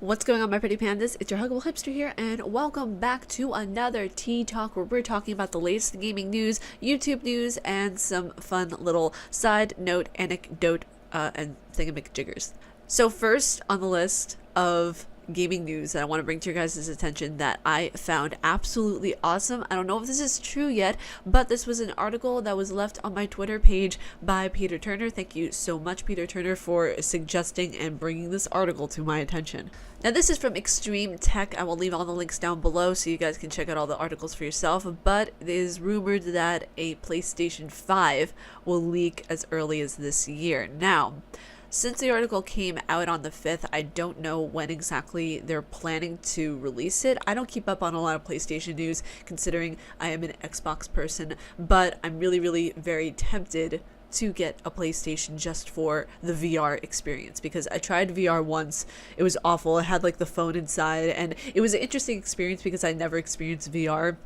What's going on, my pretty pandas? It's your Huggable Hipster here, and welcome back to another Tea Talk where we're talking about the latest gaming news, YouTube news, and some fun little side note, anecdote, and thingamajiggers. So first on the list of gaming news that I want to bring to your guys' attention that I found absolutely awesome. I don't know if this is true yet, but this was an article that was left on my Twitter page by Peter Turner. Thank you so much, Peter Turner, for suggesting and bringing this article to my attention. Now, this is from Extreme Tech. I will leave all the links down below so you guys can check out all the articles for yourself, but it is rumored that a PlayStation 5 will leak as early as this year. Now, since the article came out on the 5th, I don't know when exactly they're planning to release it. I don't keep up on a lot of PlayStation news considering I am an Xbox person, but I'm really very tempted to get a PlayStation just for the VR experience, because I tried VR once. It was awful. It had like the phone inside, and it was an interesting experience because I never experienced VR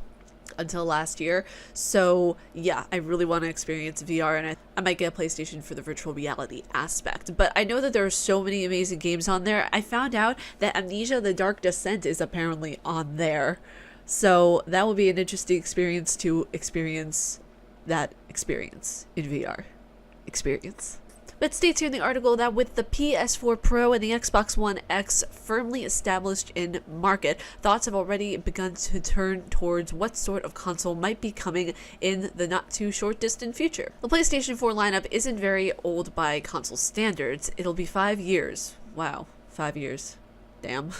until last year. So yeah, I really want to experience VR, and I might get a PlayStation for the virtual reality aspect. But I know that there are so many amazing games on there. I found out that Amnesia: The Dark Descent is apparently on there, so that will be an interesting experience to experience that experience in VR experience. But states here in the article that with the PS4 Pro and the Xbox One X firmly established in market, thoughts have already begun to turn towards what sort of console might be coming in the not too short distant future. The PlayStation 4 lineup isn't very old by console standards. It'll be 5 years. Wow, 5 years. Damn.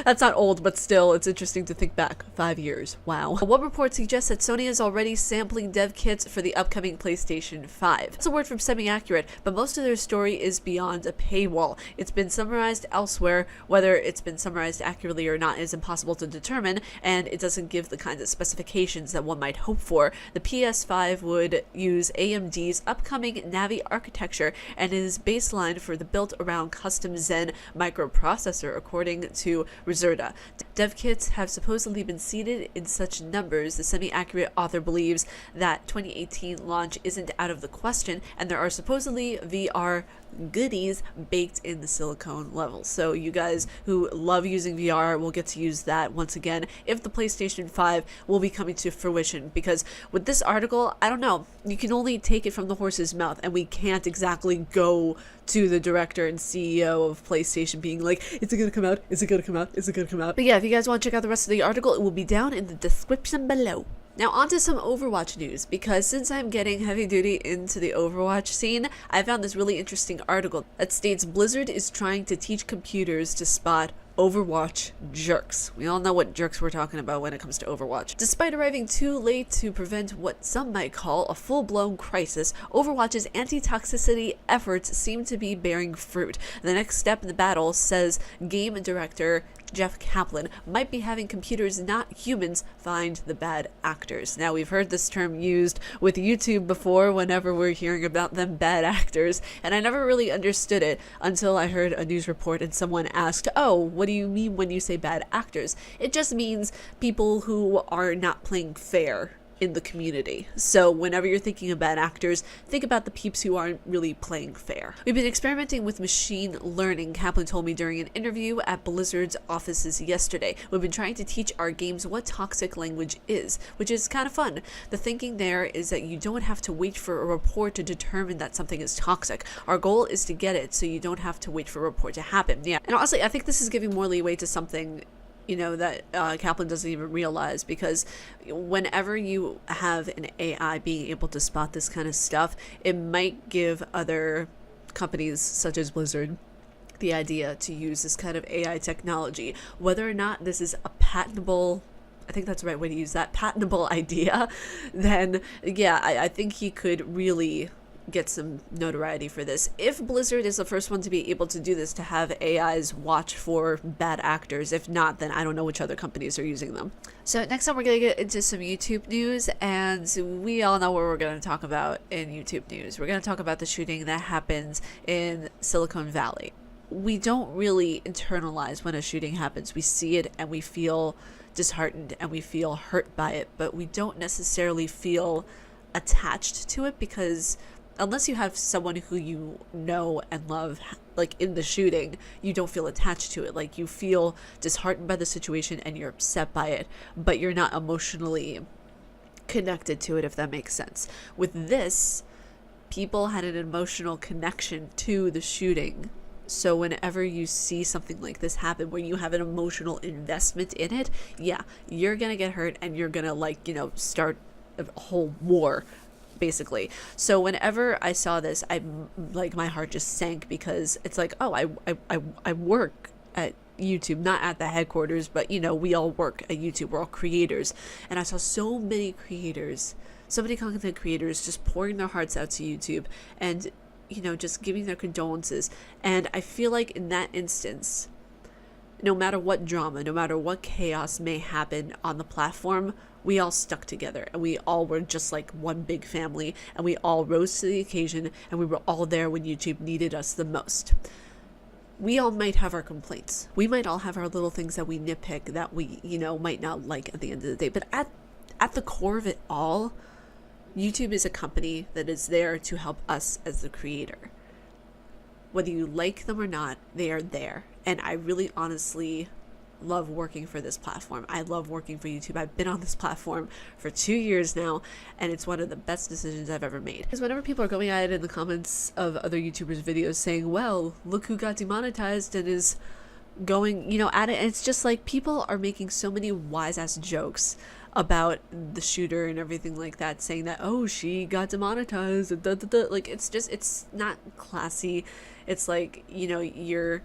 That's not old, but still, it's interesting to think back. 5 years. Wow. One report suggests that Sony is already sampling dev kits for the upcoming PlayStation 5. It's a word from semi-accurate, but most of their story is beyond a paywall. It's been summarized elsewhere. Whether it's been summarized accurately or not is impossible to determine, and it doesn't give the kinds of specifications that one might hope for. The PS5 would use AMD's upcoming Navi architecture and is baseline for the built-around custom Zen microprocessor, according to Reserta. Dev kits have supposedly been seeded in such numbers. The semi-accurate author believes that 2018 launch isn't out of the question, and there are supposedly VR goodies baked in the silicone level. So you guys who love using VR will get to use that once again if the PlayStation 5 will be coming to fruition, because with this article, I don't know, you can only take it from the horse's mouth, and we can't exactly go to the director and CEO of PlayStation being like, is it gonna come out? Is it gonna come out? Is it gonna come out? But yeah, if you guys want to check out the rest of the article, it will be down in the description below. Now onto some Overwatch news, because since I'm getting heavy duty into the Overwatch scene, I found this really interesting article that states Blizzard is trying to teach computers to spot Overwatch jerks. We all know what jerks we're talking about when it comes to Overwatch. Despite arriving too late to prevent what some might call a full-blown crisis, Overwatch's anti-toxicity efforts seem to be bearing fruit. The next step in the battle, says game director Jeff Kaplan, might be having computers, not humans, find the bad actors. Now, we've heard this term used with YouTube before whenever we're hearing about them bad actors, and I never really understood it until I heard a news report and someone asked, oh, what do you mean when you say bad actors? It just means people who are not playing fair in the community. So whenever you're thinking of bad actors, think about the peeps who aren't really playing fair. We've been experimenting with machine learning, Kaplan told me during an interview at Blizzard's offices yesterday. We've been trying to teach our games what toxic language is, which is kind of fun. The thinking there is that you don't have to wait for a report to determine that something is toxic. Our goal is to get it so you don't have to wait for a report to happen. Yeah, and honestly, I think this is giving more leeway to something, you know, that Kaplan doesn't even realize, because whenever you have an AI being able to spot this kind of stuff, it might give other companies such as Blizzard the idea to use this kind of AI technology. Whether or not this is a patentable, I think that's the right way to use that, patentable idea, then yeah, I think he could really get some notoriety for this. If Blizzard is the first one to be able to do this, to have AIs watch for bad actors, if not, then I don't know which other companies are using them. So next time we're going to get into some YouTube news, and we all know what we're going to talk about in YouTube news. We're going to talk about the shooting that happens in Silicon Valley. We don't really internalize when a shooting happens. We see it and we feel disheartened and we feel hurt by it, but we don't necessarily feel attached to it, because unless you have someone who you know and love, like in the shooting, you don't feel attached to it. Like, you feel disheartened by the situation and you're upset by it, but you're not emotionally connected to it, if that makes sense. With this, people had an emotional connection to the shooting. So whenever you see something like this happen where you have an emotional investment in it, yeah, you're gonna get hurt and you're gonna, like, you know, start a whole war, basically. So whenever I saw this, I, like, my heart just sank, because it's like, oh, I work at YouTube, not at the headquarters, but, you know, we all work at YouTube, we're all creators. And I saw so many creators, so many content creators just pouring their hearts out to YouTube and, you know, just giving their condolences. And I feel like in that instance, no matter what drama, no matter what chaos may happen on the platform, we all stuck together and we all were just like one big family, and we all rose to the occasion, and we were all there when YouTube needed us the most. We all might have our complaints. We might all have our little things that we nitpick that we, you know, might not like at the end of the day. But at the core of it all, YouTube is a company that is there to help us as the creator. Whether you like them or not, they are there. And I really honestly love working for this platform. I love working for YouTube. I've been on this platform for 2 years now, and it's one of the best decisions I've ever made. Because whenever people are going at it in the comments of other YouTubers' videos saying, well, look who got demonetized and is going, you know, at it, and it's just like, people are making so many wise ass jokes about the shooter and everything like that, saying that, oh, she got demonetized, like, it's just, it's not classy. It's like, you know, you're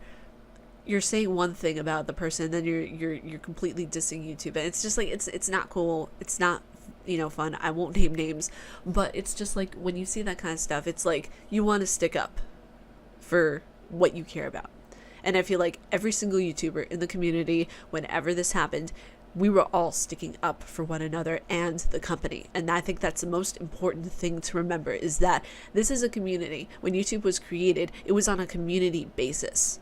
saying one thing about the person, then you're completely dissing YouTube, and it's just like, it's not cool, it's not, you know, fun. I won't name names, but it's just like, when you see that kind of stuff, it's like, you want to stick up for what you care about. And I feel like every single YouTuber in the community, whenever this happened, we were all sticking up for one another and the company. And I think that's the most important thing to remember, is that this is a community. When YouTube was created, it was on a community basis.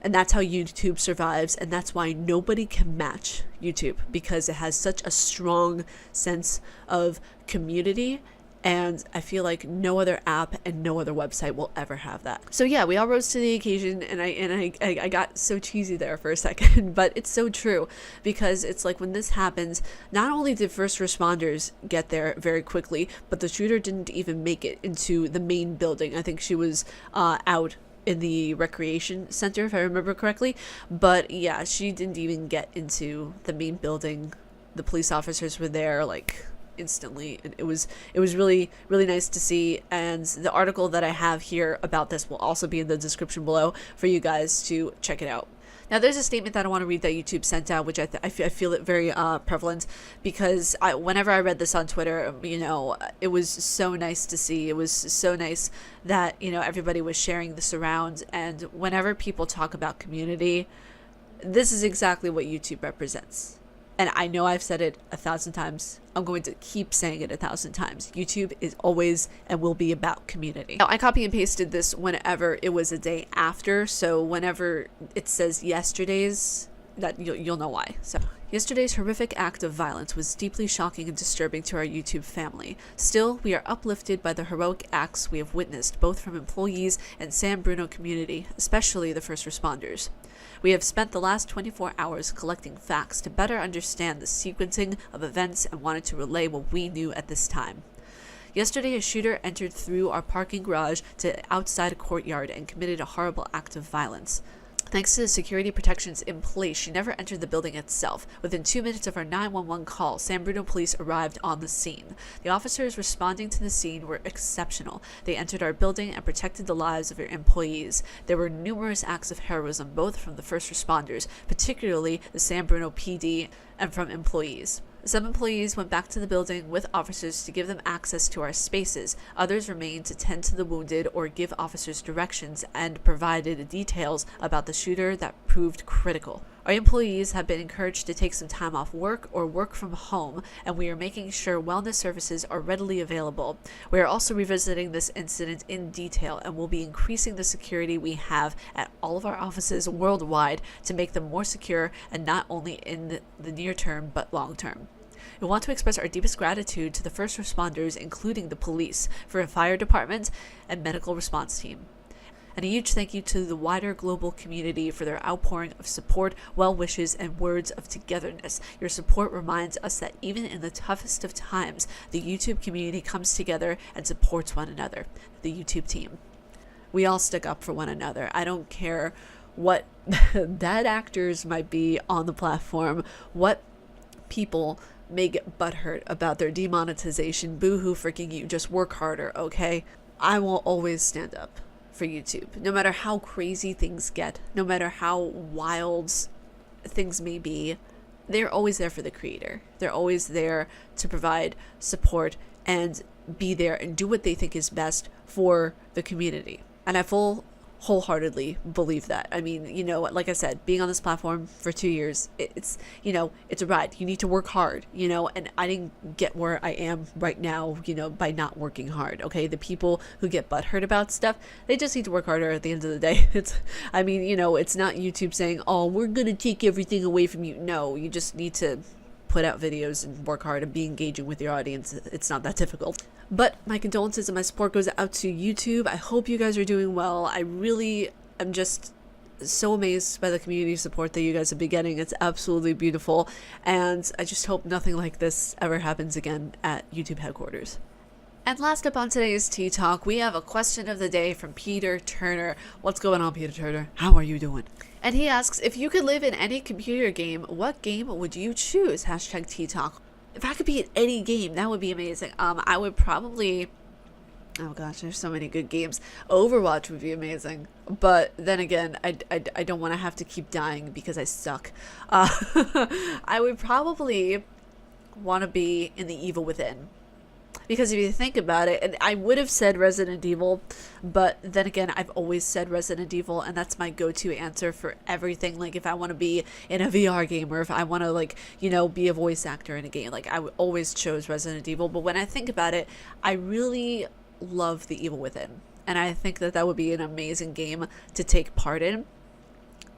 And that's how YouTube survives, and that's why nobody can match YouTube, because it has such a strong sense of community. And I feel like no other app and no other website will ever have that. So yeah, we all rose to the occasion, and I got so cheesy there for a second, but it's so true, because it's like, when this happens, not only did first responders get there very quickly, but the shooter didn't even make it into the main building. I think she was out in the recreation center, if I remember correctly. But yeah, she didn't even get into the main building. The police officers were there, like, instantly, and it was really nice to see. And the article that I have here about this will also be in the description below for you guys to check it out. Now, there's a statement that I want to read that YouTube sent out, which I feel it very prevalent, because whenever I read this on Twitter, you know, it was so nice to see. It was so nice that, you know, everybody was sharing this around. And whenever people talk about community, this is exactly what YouTube represents. And I know I've said it 1,000 times. I'm going to keep saying it 1,000 times. YouTube is always and will be about community. Now, I copy and pasted this whenever it was a day after. So whenever it says yesterday's, that you'll know why. So yesterday's horrific act of violence was deeply shocking and disturbing to our YouTube family. Still, we are uplifted by the heroic acts we have witnessed, both from employees and San Bruno community, especially the first responders. We have spent the last 24 hours collecting facts to better understand the sequencing of events and wanted to relay what we knew at this time. Yesterday, a shooter entered through our parking garage to outside a courtyard and committed a horrible act of violence. Thanks to the security protections in place, she never entered the building itself. Within 2 minutes of our 911 call, San Bruno police arrived on the scene. The officers responding to the scene were exceptional. They entered our building and protected the lives of our employees. There were numerous acts of heroism, both from the first responders, particularly the San Bruno PD, and from employees. Some employees went back to the building with officers to give them access to our spaces. Others remained to tend to the wounded or give officers directions and provided details about the shooter that proved critical. Our employees have been encouraged to take some time off work or work from home, and we are making sure wellness services are readily available. We are also revisiting this incident in detail and will be increasing the security we have at all of our offices worldwide to make them more secure, and not only in the near term but long term. We want to express our deepest gratitude to the first responders, including the police, for a fire department and medical response team. And a huge thank you to the wider global community for their outpouring of support, well wishes, and words of togetherness. Your support reminds us that even in the toughest of times, the YouTube community comes together and supports one another. The YouTube team. We all stick up for one another. I don't care what bad actors might be on the platform, what people may get butthurt about their demonetization. Boo-hoo freaking you. Just work harder, okay? I will always stand up for YouTube, no matter how crazy things get, no matter how wild things may be. They're always there for the creator. They're always there to provide support and be there and do what they think is best for the community. And I wholeheartedly believe that. I mean, you know, like I said, being on this platform for 2 years, it's, you know, it's a ride. You need to work hard, you know, and I didn't get where I am right now, you know, by not working hard. Okay. The people who get butthurt about stuff, they just need to work harder at the end of the day. I mean, you know, it's not YouTube saying, oh, we're going to take everything away from you. No, you just need to put out videos and work hard and be engaging with your audience. It's not that difficult. But my condolences and my support goes out to YouTube. I hope you guys are doing well. I really am just so amazed by the community support that you guys have been getting. It's absolutely beautiful. And I just hope nothing like this ever happens again at YouTube headquarters. And last up on today's Tea Talk, we have a question of the day from Peter Turner. What's going on, Peter Turner? How are you doing? And he asks, if you could live in any computer game, what game would you choose? Hashtag Tea Talk. If I could be in any game, that would be amazing. I would probably, oh gosh, there's so many good games. Overwatch would be amazing. But then again, I don't want to have to keep dying because I suck. I would probably want to be in the Evil Within. Because if you think about it, and I would have said Resident Evil, but then again, I've always said Resident Evil, and that's my go-to answer for everything. Like, if I want to be in a VR game, or if I want to, like, you know, be a voice actor in a game, like, I always chose Resident Evil. But when I think about it, I really love The Evil Within, and I think that that would be an amazing game to take part in.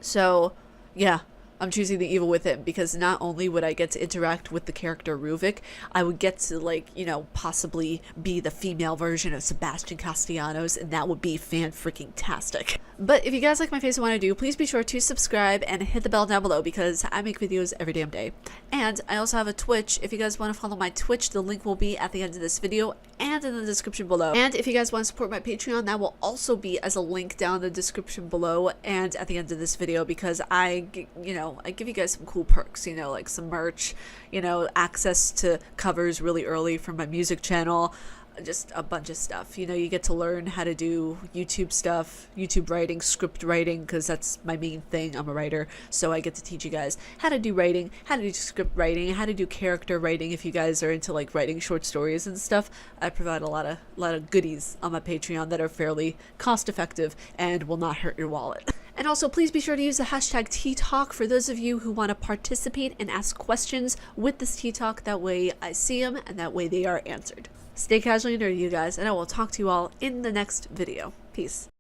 So, yeah. I'm choosing The Evil Within because not only would I get to interact with the character Ruvik, I would get to, like, you know, possibly be the female version of Sebastian Castellanos, and that would be fan-freaking-tastic. But if you guys like my face and want to do, please be sure to subscribe and hit the bell down below because I make videos every damn day. And I also have a Twitch. If you guys want to follow my Twitch, the link will be at the end of this video and in the description below. And if you guys want to support my Patreon, that will also be as a link down in the description below and at the end of this video because I give you guys some cool perks, you know, like some merch, you know, access to covers really early from my music channel, just a bunch of stuff. You know, you get to learn how to do YouTube stuff, YouTube writing, script writing, because that's my main thing. I'm a writer, so I get to teach you guys how to do writing, how to do script writing, how to do character writing. If you guys are into like writing short stories and stuff, I provide a lot of goodies on my Patreon that are fairly cost effective and will not hurt your wallet. And also, please be sure to use the hashtag Tea Talk for those of you who want to participate and ask questions with this Tea Talk. That way I see them and that way they are answered. Stay casually nerdy, you guys, and I will talk to you all in the next video. Peace.